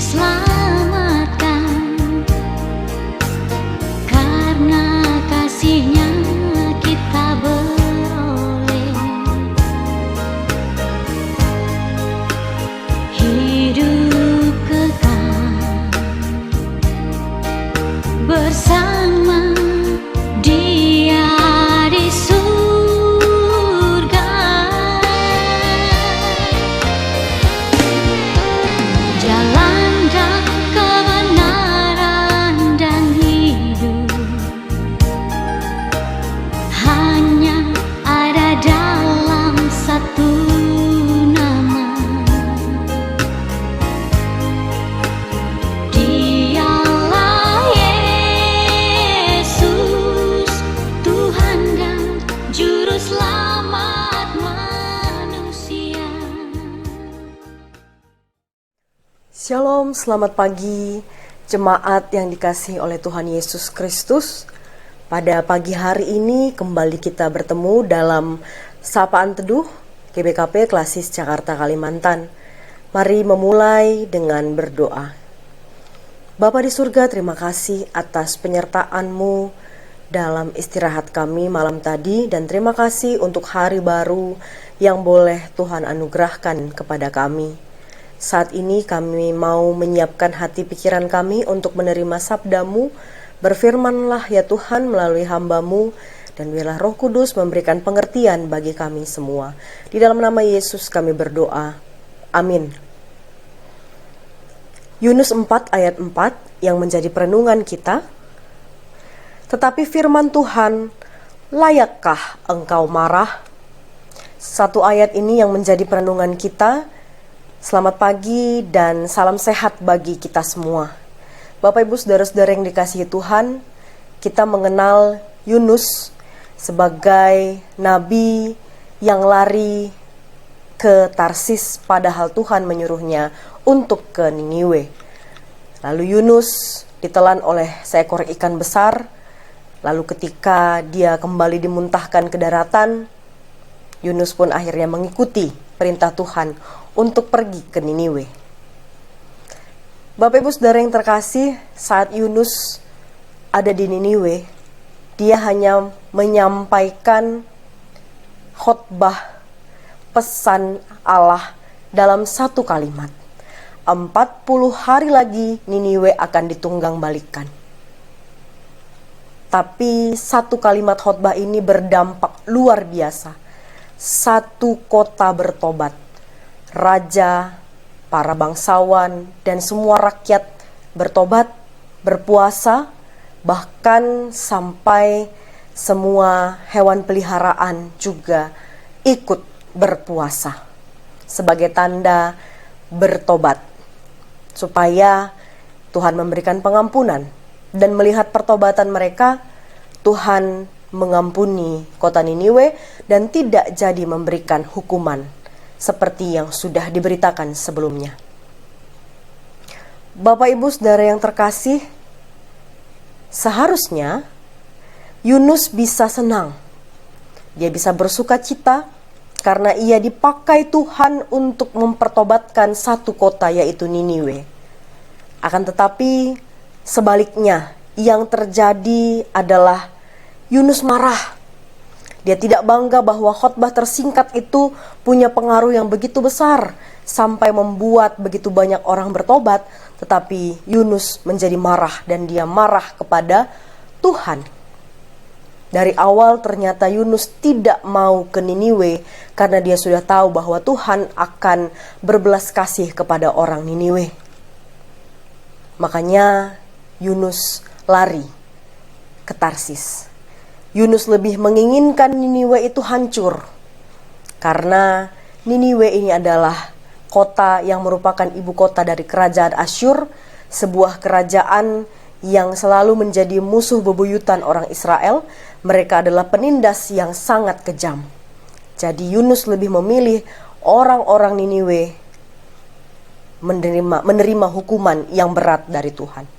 diselamatkan, karena kasih-Nya kita beroleh hidup kekal bersama Dia di surga. Jalan kebenaran dan hidup hanya ada dalam satu nama. Dialah Yesus, Tuhan dan Juru Selamat manusia. Shalom, selamat pagi jemaat yang dikasihi oleh Tuhan Yesus Kristus. Pada pagi hari ini kembali kita bertemu dalam Sapaan Teduh GBKP Klasis Jakarta Kalimantan. Mari memulai dengan berdoa. Bapa di surga, terima kasih atas penyertaan-Mu dalam istirahat kami malam tadi, dan terima kasih untuk hari baru yang boleh Tuhan anugerahkan kepada kami. Saat ini kami mau menyiapkan hati pikiran kami untuk menerima sabda-Mu. Berfirmanlah ya Tuhan melalui hamba-Mu, dan biarlah Roh Kudus memberikan pengertian bagi kami semua. Di dalam nama Yesus kami berdoa. Amin. Yunus 4 ayat 4 yang menjadi perenungan kita. Tetapi firman Tuhan, layakkah engkau marah? Satu ayat ini yang menjadi perenungan kita. Selamat pagi dan salam sehat bagi kita semua. Bapak Ibu Saudara-saudara yang dikasihi Tuhan, kita mengenal Yunus sebagai nabi yang lari ke Tarsis padahal Tuhan menyuruhnya untuk ke Niniwe. Lalu Yunus ditelan oleh seekor ikan besar. Lalu ketika dia kembali dimuntahkan ke daratan, Yunus pun akhirnya mengikuti perintah Tuhan untuk pergi ke Niniwe. Bapak Ibu Saudara yang terkasih, saat Yunus ada di Niniwe, dia hanya menyampaikan khotbah pesan Allah dalam satu kalimat. 40 hari lagi Niniwe akan ditunggang balikan. Tapi satu kalimat khotbah ini berdampak luar biasa. Satu kota bertobat. Raja, para bangsawan, dan semua rakyat bertobat, berpuasa, bahkan sampai semua hewan peliharaan juga ikut berpuasa sebagai tanda bertobat, supaya Tuhan memberikan pengampunan. Dan melihat pertobatan mereka, Tuhan mengampuni kota Niniwe dan tidak jadi memberikan hukuman seperti yang sudah diberitakan sebelumnya. Bapak Ibu Saudara yang terkasih, seharusnya Yunus bisa senang. Dia bisa bersuka cita karena ia dipakai Tuhan untuk mempertobatkan satu kota, yaitu Niniwe. Akan tetapi sebaliknya, yang terjadi adalah Yunus marah. Dia tidak bangga bahwa khotbah tersingkat itu punya pengaruh yang begitu besar sampai membuat begitu banyak orang bertobat, tetapi Yunus menjadi marah dan dia marah kepada Tuhan. Dari awal ternyata Yunus tidak mau ke Niniwe karena dia sudah tahu bahwa Tuhan akan berbelas kasih kepada orang Niniwe. Makanya Yunus lari ke Tarsis. Yunus lebih menginginkan Niniwe itu hancur, karena Niniwe ini adalah kota yang merupakan ibu kota dari kerajaan Asyur, sebuah kerajaan yang selalu menjadi musuh bebuyutan orang Israel. Mereka adalah penindas yang sangat kejam. Jadi Yunus lebih memilih orang-orang Niniwe menerima hukuman yang berat dari Tuhan.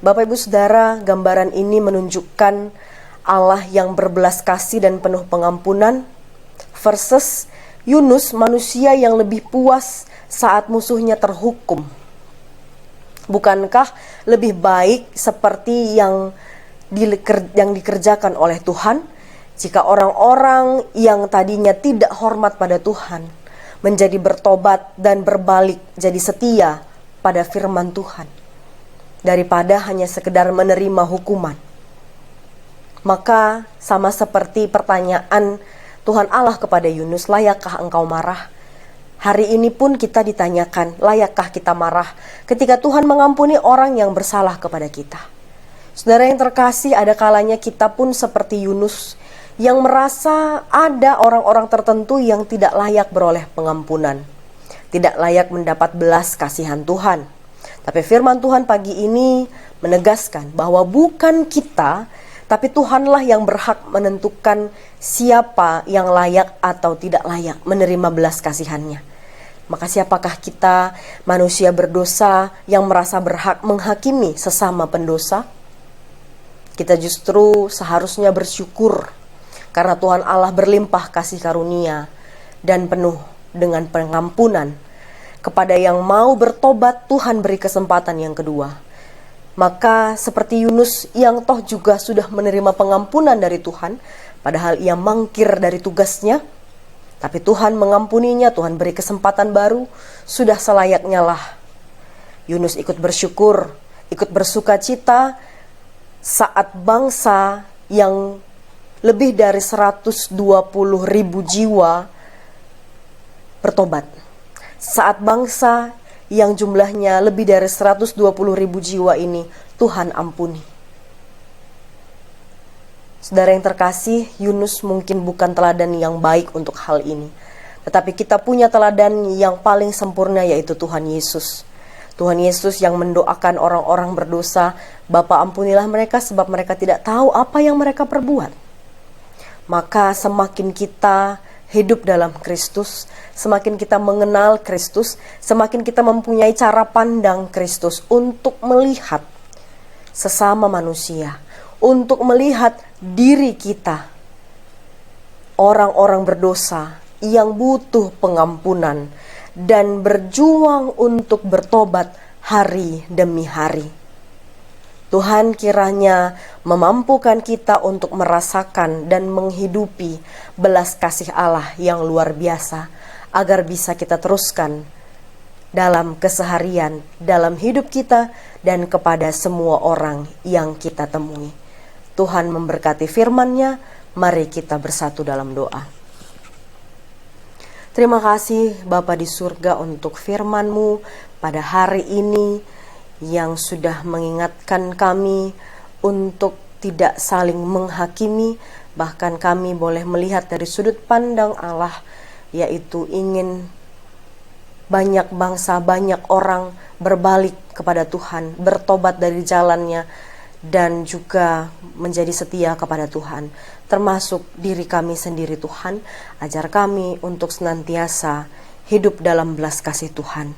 Bapak Ibu Saudara, gambaran ini menunjukkan Allah yang berbelas kasih dan penuh pengampunan versus Yunus manusia yang lebih puas saat musuhnya terhukum. Bukankah lebih baik seperti yang dikerjakan oleh Tuhan jika orang-orang yang tadinya tidak hormat pada Tuhan menjadi bertobat dan berbalik jadi setia pada firman Tuhan, daripada hanya sekedar menerima hukuman? Maka sama seperti pertanyaan Tuhan Allah kepada Yunus, layakkah engkau marah? Hari ini pun kita ditanyakan, layakkah kita marah ketika Tuhan mengampuni orang yang bersalah kepada kita? Saudara yang terkasih, ada kalanya kita pun seperti Yunus yang merasa ada orang-orang tertentu yang tidak layak beroleh pengampunan, tidak layak mendapat belas kasihan Tuhan. Tapi firman Tuhan pagi ini menegaskan bahwa bukan kita, tapi Tuhanlah yang berhak menentukan siapa yang layak atau tidak layak menerima belas kasihannya. Maka siapakah kita, manusia berdosa yang merasa berhak menghakimi sesama pendosa? Kita justru seharusnya bersyukur karena Tuhan Allah berlimpah kasih karunia dan penuh dengan pengampunan. Kepada yang mau bertobat, Tuhan beri kesempatan yang kedua. Maka seperti Yunus yang toh juga sudah menerima pengampunan dari Tuhan, padahal ia mangkir dari tugasnya, tapi Tuhan mengampuninya, Tuhan beri kesempatan baru, sudah selayaknya lah Yunus ikut bersyukur, ikut bersuka cita saat bangsa yang lebih dari 120.000 jiwa bertobat. Saat bangsa yang jumlahnya lebih dari 120.000 jiwa ini Tuhan ampuni. Saudara yang terkasih, Yunus mungkin bukan teladan yang baik untuk hal ini. Tetapi kita punya teladan yang paling sempurna, yaitu Tuhan Yesus. Tuhan Yesus yang mendoakan orang-orang berdosa, Bapa ampunilah mereka sebab mereka tidak tahu apa yang mereka perbuat. Maka semakin kita hidup dalam Kristus, semakin kita mengenal Kristus, semakin kita mempunyai cara pandang Kristus untuk melihat sesama manusia, untuk melihat diri kita, orang-orang berdosa yang butuh pengampunan dan berjuang untuk bertobat hari demi hari. Tuhan kiranya memampukan kita untuk merasakan dan menghidupi belas kasih Allah yang luar biasa, agar bisa kita teruskan dalam keseharian, dalam hidup kita, dan kepada semua orang yang kita temui. Tuhan memberkati firman-Nya, mari kita bersatu dalam doa. Terima kasih Bapa di surga untuk firman-Mu pada hari ini, yang sudah mengingatkan kami untuk tidak saling menghakimi, bahkan kami boleh melihat dari sudut pandang Allah, yaitu ingin banyak bangsa, banyak orang berbalik kepada Tuhan, bertobat dari jalannya, dan juga menjadi setia kepada Tuhan, termasuk diri kami sendiri. Tuhan, ajar kami untuk senantiasa hidup dalam belas kasih Tuhan.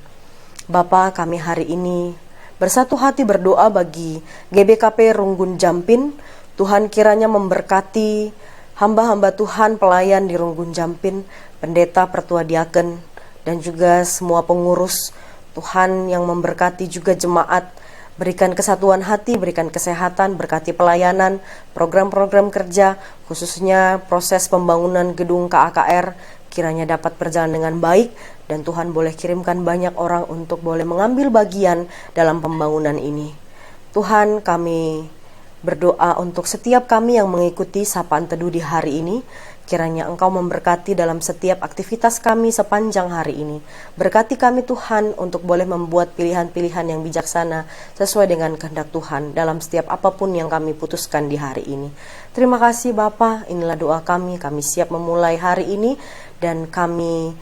Bapa, kami hari ini bersatu hati berdoa bagi GBKP Runggun Jampin. Tuhan kiranya memberkati hamba-hamba Tuhan, pelayan di Runggun Jampin, pendeta, pertua diaken, dan juga semua pengurus. Tuhan yang memberkati juga jemaat, berikan kesatuan hati, berikan kesehatan, berkati pelayanan, program-program kerja, khususnya proses pembangunan gedung KAKR, kiranya dapat berjalan dengan baik, dan Tuhan boleh kirimkan banyak orang untuk boleh mengambil bagian dalam pembangunan ini. Tuhan, kami berdoa untuk setiap kami yang mengikuti sapaan teduh di hari ini. Kiranya Engkau memberkati dalam setiap aktivitas kami sepanjang hari ini. Berkati kami Tuhan untuk boleh membuat pilihan-pilihan yang bijaksana sesuai dengan kehendak Tuhan dalam setiap apapun yang kami putuskan di hari ini. Terima kasih Bapa, inilah doa kami siap memulai hari ini, dan kami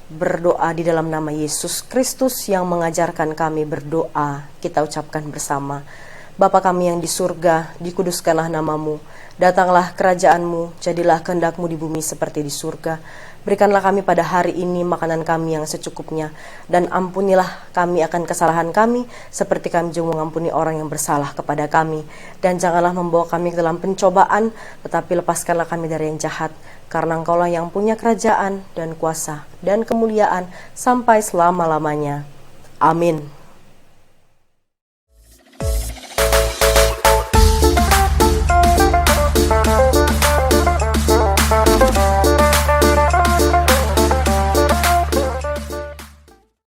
berdoa di dalam nama Yesus Kristus yang mengajarkan kami berdoa. Kita ucapkan bersama, Bapa kami yang di surga, dikuduskanlah namamu. Datanglah kerajaanmu, jadilah kehendak-Mu di bumi seperti di surga. Berikanlah kami pada hari ini makanan kami yang secukupnya, dan ampunilah kami akan kesalahan kami, seperti kami juga mengampuni orang yang bersalah kepada kami. Dan janganlah membawa kami ke dalam pencobaan, tetapi lepaskanlah kami dari yang jahat, karena Engkaulah yang punya kerajaan dan kuasa dan kemuliaan sampai selama-lamanya. Amin.